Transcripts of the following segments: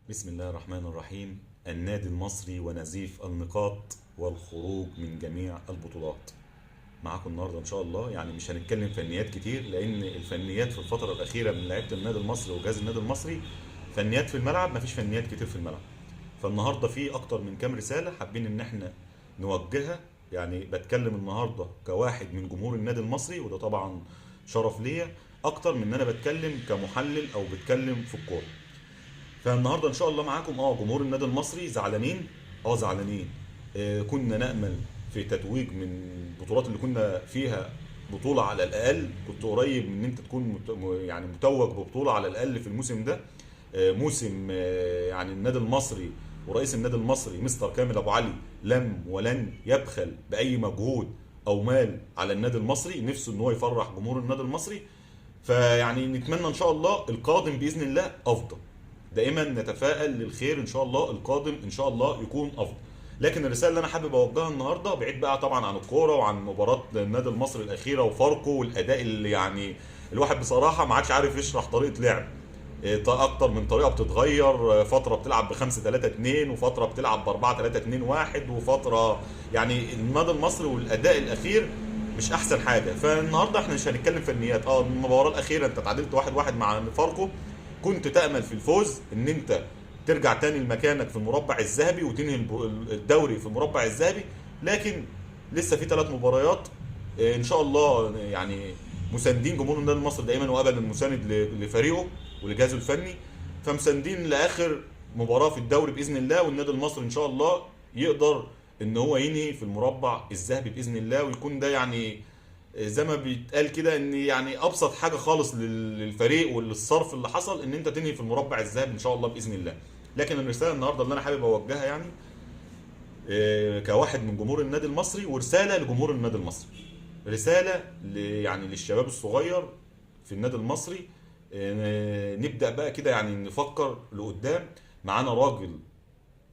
بسم الله الرحمن الرحيم. النادي المصري ونزيف النقاط والخروج من جميع البطولات. معاكم النهارده ان شاء الله، يعني مش هنتكلم فنيات كتير لان الفنيات في الفتره الاخيره من لعيبه النادي المصري وجهاز النادي المصري فنيات في الملعب، مفيش فنيات كتير في الملعب. فالنهارده في اكتر من كام رساله حابين ان احنا نوجهها. يعني بتكلم النهارده كواحد من جمهور النادي المصري، وده طبعا شرف ليا اكتر من ان انا بتكلم كمحلل او بتكلم في الكوره. فالنهارده ان شاء الله معاكم جمهور النادي المصري زعلانين. زعلانين. كنا نأمل في تتويج من البطولات اللي كنا فيها، بطولة على الأقل. كنت قريب من ان انت تكون يعني متوج ببطولة على الأقل في الموسم ده. موسم يعني النادي المصري ورئيس النادي المصري مستر كامل ابو علي لم ولن يبخل بأي مجهود او مال على النادي المصري، نفسه ان هو يفرح جمهور النادي المصري. فيعني نتمنى ان شاء الله القادم باذن الله افضل. دائما نتفائل للخير، ان شاء الله القادم ان شاء الله يكون افضل. لكن الرساله اللي انا حابب اوجهها النهارده بعيد بقى طبعا عن الكوره وعن مباراه النادي المصري الاخيره وفاركو والاداء اللي يعني الواحد بصراحه ما عادش عارف يشرح طريقه لعب. اكتر من طريقه بتتغير. فتره بتلعب ب 5 3 2 وفتره بتلعب ب 4 3 2 1 وفتره. يعني النادي المصري والاداء الاخير مش احسن حاجه. فالنهارده احنا مش هنتكلم فنيات. المباراه الاخيره انت تعادلت 1-1 مع فاركو، كنت تامل في الفوز ان انت ترجع تاني لمكانك في المربع الذهبي وتنهي الدوري في المربع الذهبي. لكن لسه في 3 مباريات. ان شاء الله يعني مساندين جمهور النادي المصري دايما وابدا، مساند لفريقه ولجهازه الفني. فمساندين لاخر مباراه في الدوري باذن الله، والنادي المصري ان شاء الله يقدر ان هو ينهي في المربع الذهبي باذن الله، ويكون ده يعني زي ما بيتقال كده ان يعني ابسط حاجه خالص للفريق وللصرف اللي حصل ان انت تنهي في المربع الذهبي ان شاء الله باذن الله. لكن الرساله النهارده اللي انا حابب اوجهها يعني كواحد من جمهور النادي المصري، ورساله لجمهور النادي المصري، رساله يعني للشباب الصغير في النادي المصري. نبدا بقى كده يعني نفكر لقدام. معانا راجل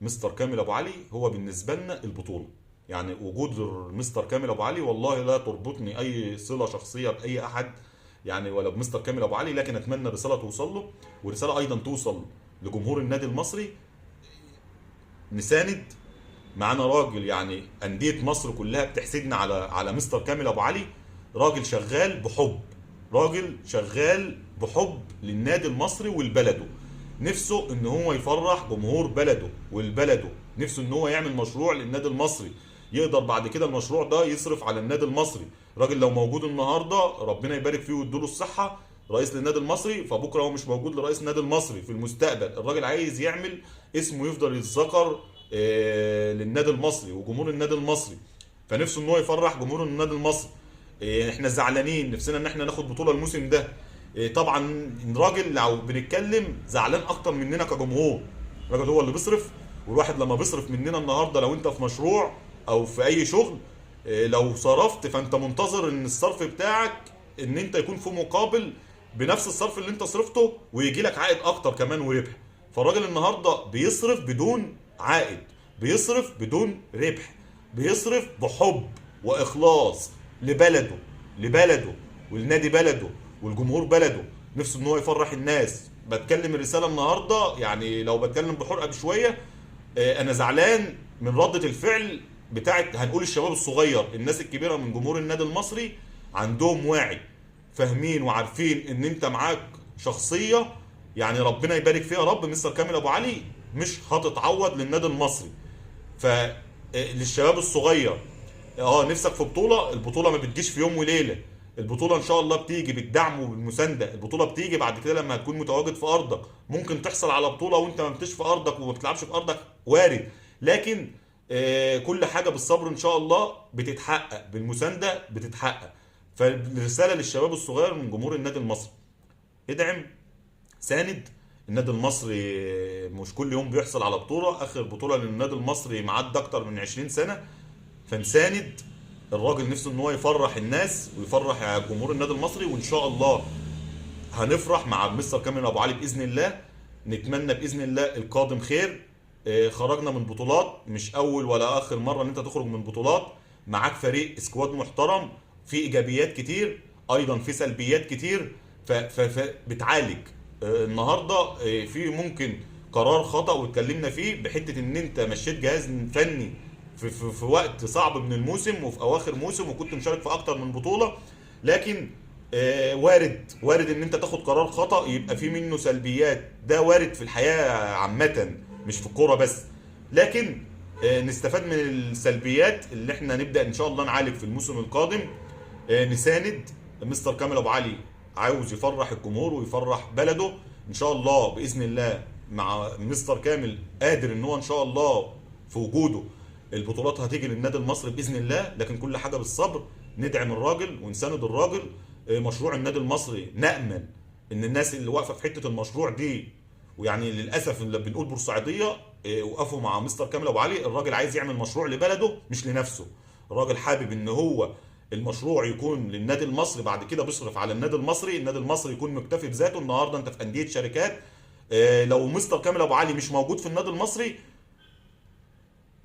مستر كامل ابو علي هو بالنسبه لنا البطوله. يعني وجود مستر كامل ابو علي والله لا تربطني اي صله شخصيه باي احد، يعني ولا بمستر كامل ابو علي. لكن اتمنى رساله توصل له، ورساله ايضا توصل لجمهور النادي المصري. نساند. معانا راجل يعني انديه مصر كلها بتحسدنا على مستر كامل ابو علي. راجل شغال بحب، راجل شغال بحب للنادي المصري ولبلده. نفسه ان هو يفرح جمهور بلده والبلده. نفسه ان هو يعمل مشروع للنادي المصري، يقدر بعد كده المشروع ده يصرف على النادي المصري. راجل لو موجود النهارده ربنا يبارك فيه ويديله الصحه رئيس للنادي المصري، فبكره هو مش موجود لرئيس النادي المصري في المستقبل. الراجل عايز يعمل اسمه يفضل يتذكر للنادي المصري وجمهور النادي المصري. فنفسه ان هو يفرح جمهور النادي المصري. احنا زعلانين نفسنا ان احنا ناخد بطوله الموسم ده. طبعا الراجل لو بنتكلم زعلان اكتر مننا كجمهور. الراجل هو اللي بيصرف، والواحد لما بيصرف مننا النهارده لو انت في مشروع او في اي شغل، لو صرفت فانت منتظر ان الصرف بتاعك ان انت يكون في مقابل بنفس الصرف اللي انت صرفته ويجي لك عائد اكتر كمان وربح. فالراجل النهارده بيصرف بدون عائد، بيصرف بدون ربح، بيصرف بحب واخلاص لبلده، لبلده ولنادي بلده والجمهور بلده. نفسه ان هو يفرح الناس. بتكلم الرساله النهارده يعني لو بتكلم بحرقه بشويه. انا زعلان من ردة الفعل بتاعت هنقول الشباب الصغير. الناس الكبيره من جمهور النادي المصري عندهم واعي، فاهمين وعارفين ان انت معاك شخصيه يعني ربنا يبارك فيها يا رب مستر كامل ابو علي مش هتتعوض للنادي المصري. فللشباب الصغير نفسك في بطوله. البطوله ما بتجيش في يوم وليله. البطوله ان شاء الله بتيجي بالدعم وبالمسانده. البطوله بتيجي بعد كده لما هتكون متواجد في ارضك. ممكن تحصل على بطوله وانت ما بتش في ارضك وما بتلعبش في ارضك، وارد. لكن كل حاجه بالصبر ان شاء الله بتتحقق، بالمسانده بتتحقق. فالرساله للشباب الصغير من جمهور النادي المصري: ادعم، ساند. النادي المصري مش كل يوم بيحصل على بطوله. اخر بطوله للنادي المصري معدى اكتر من 20 سنه. فنساند. الراجل نفسه ان هو يفرح الناس ويفرح جمهور النادي المصري، وان شاء الله هنفرح مع مستر كامل ابو علي باذن الله. نتمنى باذن الله القادم خير. خرجنا من بطولات، مش اول ولا اخر مره ان انت تخرج من بطولات. معاك فريق سكواد محترم، في ايجابيات كتير ايضا في سلبيات كتير. فبتعالج. النهارده في ممكن قرار خطأ واتكلمنا فيه بحته ان انت مشيت جهاز فني في وقت صعب من الموسم وفي اواخر موسم وكنت مشارك في اكتر من بطوله. لكن وارد ان انت تاخد قرار خطأ يبقى فيه منه سلبيات، ده وارد في الحياه عامه مش في الكوره بس. لكن نستفاد من السلبيات اللي احنا نبدا ان شاء الله نعالج في الموسم القادم. نساند مستر كامل ابو علي، عاوز يفرح الجمهور ويفرح بلده ان شاء الله باذن الله. مع مستر كامل قادر ان هو ان شاء الله في وجوده البطولات هتيجي للنادي المصري باذن الله، لكن كل حاجه بالصبر. ندعم الراجل ونساند الراجل. مشروع النادي المصري نامل ان الناس اللي واقفه في حته المشروع دي، ويعني للاسف اللي بنقول بورسعيديه وقفوا مع مستر كامل ابو علي. الراجل عايز يعمل مشروع لبلده مش لنفسه. الراجل حابب ان هو المشروع يكون للنادي المصري، بعد كده بيصرف على النادي المصري، النادي المصري يكون مكتفي بذاته. النهارده انت في انديه شركات، لو مستر كامل ابو علي مش موجود في النادي المصري،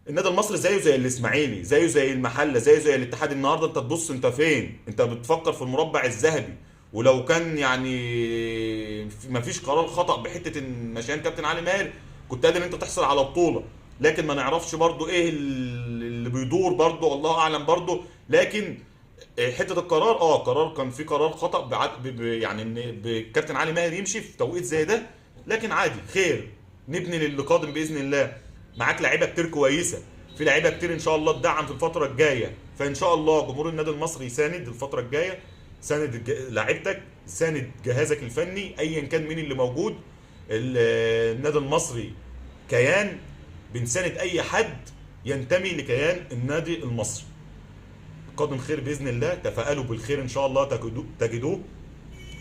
النادي المصري زيه زي الاسماعيلي، زيه زي المحله، زيه زي الاتحاد. النهارده انت تبص انت فين؟ انت بتفكر في المربع الذهبي. ولو كان يعني مفيش قرار خطأ بحته ان مشيان كابتن علي ماهر كنت قادر انت تحصل على بطوله. لكن ما نعرفش برضو ايه اللي بيدور، برضو الله اعلم برضو. لكن حته القرار قرار كان في قرار خطأ يعني ان كابتن علي ماهر يمشي في توقيت زي ده. لكن عادي، خير، نبني للي قادم باذن الله. معاك لعيبه كتير كويسه، في لعيبه كتير ان شاء الله تدعم في الفتره الجايه. فان شاء الله جمهور النادي المصري يساند الفتره الجايه، ساند لعيبتك، ساند جهازك الفني ايا كان مين اللي موجود. النادي المصري كيان، بنساند اي حد ينتمي لكيان النادي المصري. القادم خير باذن الله، تفائلوا بالخير ان شاء الله تجدوه.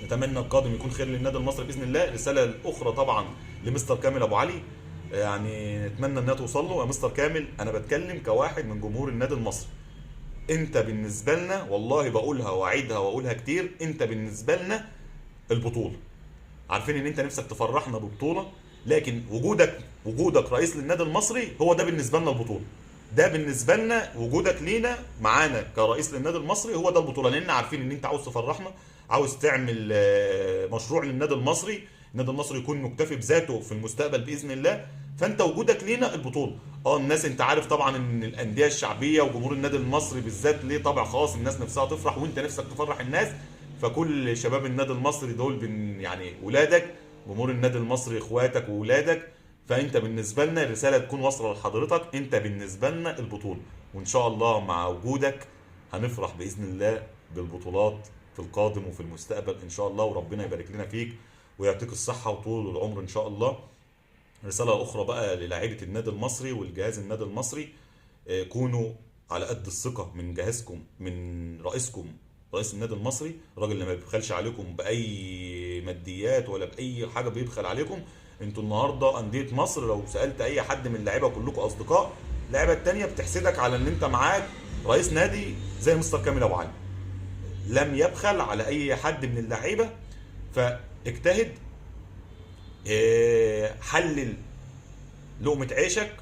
نتمنى القادم يكون خير للنادي المصري باذن الله. الرساله الاخرى طبعا لمستر كامل ابو علي، يعني نتمنى انها توصل له. يا مستر كامل، انا بتكلم كواحد من جمهور النادي المصري، انت بالنسبه لنا، والله بقولها واعيدها واقولها كتير، انت بالنسبه لنا البطوله. عارفين ان انت نفسك تفرحنا ببطوله، لكن وجودك رئيس للنادي المصري هو ده بالنسبه لنا البطوله. ده بالنسبه لنا وجودك لينا معانا كرئيس للنادي المصري هو ده البطوله. لان عارفين ان انت عاوز تفرحنا، عاوز تعمل مشروع للنادي المصري، النادي المصري يكون مكتفي بذاته في المستقبل باذن الله. فانت وجودك لينا البطوله. الناس انت عارف طبعا ان الانديه الشعبيه وجمهور النادي المصري بالذات ليه طابع خاص، الناس نفسها تفرح وانت نفسك تفرح الناس. فكل شباب النادي المصري دول يعني ولادك، جمهور النادي المصري اخواتك وولادك. فانت بالنسبه لنا الرساله تكون واصله لحضرتك، انت بالنسبه لنا البطوله. وان شاء الله مع وجودك هنفرح باذن الله بالبطولات في القادم وفي المستقبل ان شاء الله. وربنا يبارك لنا فيك ويعطيك الصحه وطول العمر ان شاء الله. رساله اخرى بقى للاعيبه النادي المصري والجهاز النادي المصري، كونوا على قد الثقه من جهازكم، من رئيسكم، رئيس النادي المصري. الراجل اللي ما بيبخلش عليكم باي ماديات ولا باي حاجه بيبخل عليكم. انتوا النهارده انديه مصر، لو سالت اي حد من اللعيبه كلكم اصدقاء، اللعيبه التانيه بتحسدك على ان انت معاك رئيس نادي زي مستر كامل ابو علي. لم يبخل على اي حد من اللعيبه. فاجتهد، حلل لقمه عيشك.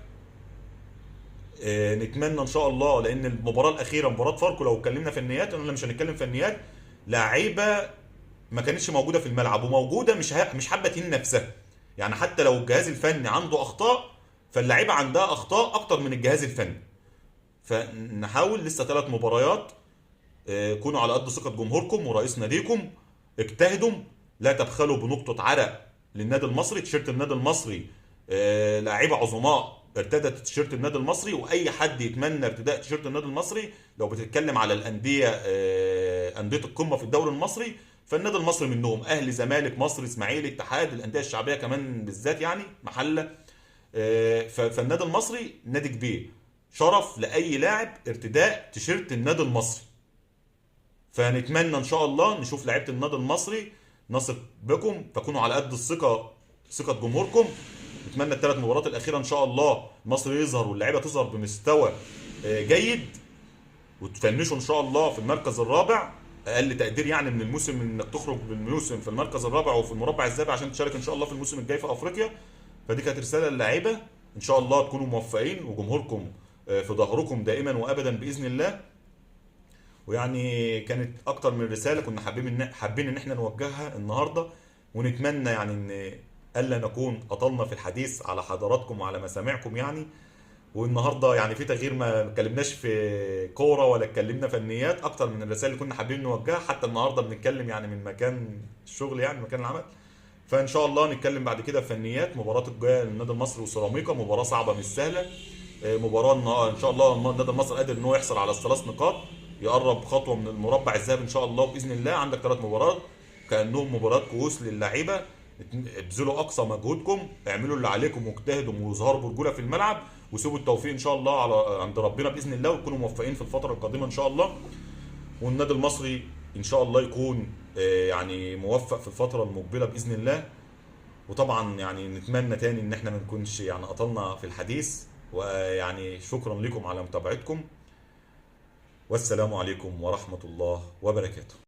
نتمنى ان شاء الله، لان المباراه الاخيره مباراه فاركو لو اتكلمنا فنيات، انا مش هنتكلم فنيات، لعيبه ما كانتش موجوده في الملعب وموجوده مش حابه تهين نفسها. يعني حتى لو الجهاز الفني عنده اخطاء، فاللعيبه عندها اخطاء اكتر من الجهاز الفني. فنحاول، لسه 3 مباريات، كونوا على قد ثقه جمهوركم ورئيس ناديكم. اجتهدوا، لا تبخلوا بنقطه عرق للنادي المصري. تيشيرت النادي المصري، لاعيبه عظماء ارتدت تيشيرت النادي المصري، واي حد يتمنى ارتداء تيشيرت النادي المصري. لو بتتكلم على الانديه، انديه القمه في الدوري المصري، فالنادي المصري منهم. اهلي، زمالك، مصر، اسماعيلي، اتحاد، الانديه الشعبيه كمان بالذات، يعني محله. فالنادي المصري نادي كبير، شرف لاي لاعب ارتداء تيشيرت النادي المصري. فنتمنى ان شاء الله نشوف لعيبه النادي المصري، نثق بكم، تكونوا على قد ثقه جمهوركم. نتمنى ال3 مباريات الاخيره ان شاء الله مصر يظهر واللعيبه تظهر بمستوى جيد، وتفنشوا ان شاء الله في المركز الرابع. اقل تقدير يعني من الموسم انك تخرج بالموسم في المركز الرابع وفي المربع الذهبي عشان تشارك ان شاء الله في الموسم الجاي في افريقيا. فدي كانت رساله للاعيبه، ان شاء الله تكونوا موفقين وجمهوركم في ظهركم دائما وابدا باذن الله. ويعني كانت اكتر من رساله كنا حابين ان احنا نوجهها النهارده. ونتمنى يعني ان الا نكون اطلنا في الحديث على حضراتكم وعلى مسامعكم يعني. والنهارده يعني في تغيير، ما اتكلمناش في كوره ولا اتكلمنا فنيات اكتر من الرسائل اللي كنا حابين نوجهها. حتى النهارده بنتكلم يعني من مكان الشغل، يعني مكان العمل. فان شاء الله نتكلم بعد كده في فنيات مباراه الجايه للنادي المصري وسيراميكا. مباراه صعبه مش سهله. مباراه ان شاء الله النادي المصري قادر ان هو يحصل على الثلاث نقاط، يقرب خطوه من المربع الذهبي ان شاء الله باذن الله. عندك ثلاث مباريات كانهم مباريات كؤوس للعيبه. ابذلوا اقصى مجهودكم، اعملوا اللي عليكم واجتهدوا واظهروا برجوله في الملعب، وسيبوا التوفيق ان شاء الله على عند ربنا باذن الله، وتكونوا موفقين في الفتره القادمه ان شاء الله. والنادي المصري ان شاء الله يكون يعني موفق في الفتره المقبله باذن الله. وطبعا يعني نتمنى تاني ان احنا ما نكونش يعني اطلنا في الحديث. ويعني شكرا لكم على متابعتكم، والسلام عليكم ورحمه الله وبركاته.